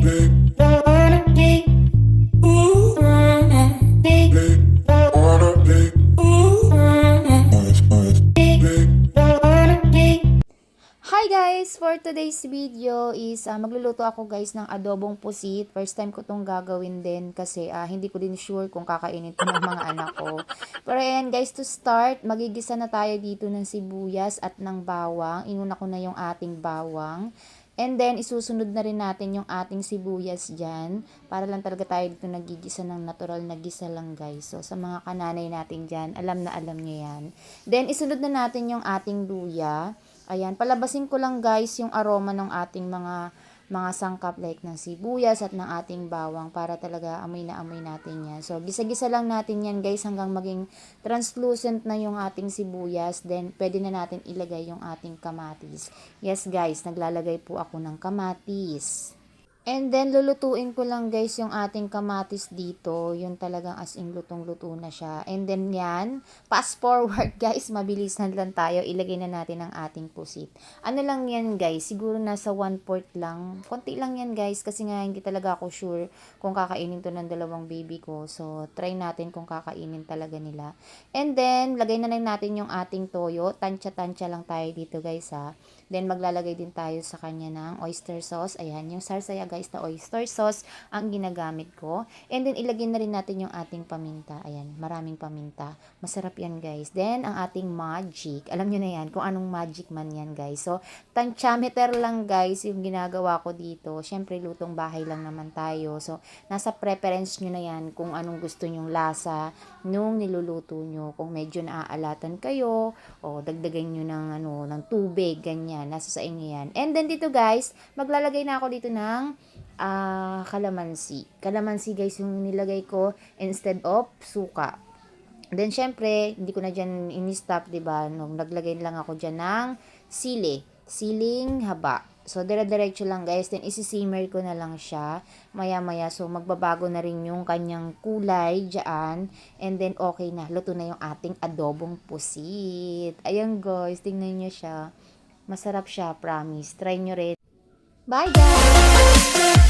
Hi guys! For today's video is magluluto ako guys ng adobong pusit. First time ko itong gagawin din kasi hindi ko din sure kung kakainin ito ng mga anak ko. Pero ayan guys, to start, magigisa na tayo dito ng sibuyas at ng bawang. Inuna ko na yung ating bawang. And then, isusunod na rin natin yung ating sibuyas dyan. Para lang talaga tayo dito nagigisa ng natural na gisa lang guys. So, sa mga kananay natin dyan, alam na alam nyo yan. Then, isunod na natin yung ating luya. Ayan, palabasin ko lang guys yung aroma ng ating mga sangkap like ng sibuyas at ng ating bawang para talaga amoy na amoy natin yan. So, gisa-gisa lang natin yan guys hanggang maging translucent na yung ating sibuyas. Then, pwede na natin ilagay yung ating kamatis. Yes guys, naglalagay po ako ng kamatis. And then, lulutuin ko lang guys yung ating kamatis dito. Yun talagang as in lutong-luto na siya. And then yan, fast forward guys, mabilisan lang tayo. Ilagay na natin ang ating pusit. Ano lang yan guys, siguro nasa 1/4 lang. Konti lang yan guys, kasi nga hindi talaga ako sure kung kakainin to ng dalawang baby ko. So, try natin kung kakainin talaga nila. And then, lagay na lang natin yung ating toyo. Tansya-tansya lang tayo dito guys ha. Then, maglalagay din tayo sa kanya ng oyster sauce. Ayan, yung sarsaya guys na oyster sauce ang ginagamit ko. And then, ilagay na rin natin yung ating paminta. Ayan, maraming paminta. Masarap yan guys. Then, ang ating magic. Alam nyo na yan kung anong magic man yan guys. So, tansyameter lang guys yung ginagawa ko dito. Syempre, lutong bahay lang naman tayo. So, nasa preference nyo na yan kung anong gusto nyong lasa nung niluluto nyo. Kung medyo naaalatan kayo o dagdagan nyo ng tubig, ganyan. Nasa sa inyo yan. And then dito guys, maglalagay na ako dito ng kalamansi. Kalamansi guys yung nilagay ko instead of suka. Then syempre, hindi ko na dyan in-stop, diba? Nung naglagay lang ako dyan ng siling haba. So, dire-diretso lang guys. Then, isi-simmer ko na lang siya. Maya-maya. So, magbabago na rin yung kanyang kulay dyan. And then, okay na. Luto na yung ating adobong pusit. Ayan guys, tingnan nyo siya. Masarap siya, promise. Try nyo rin. Bye guys!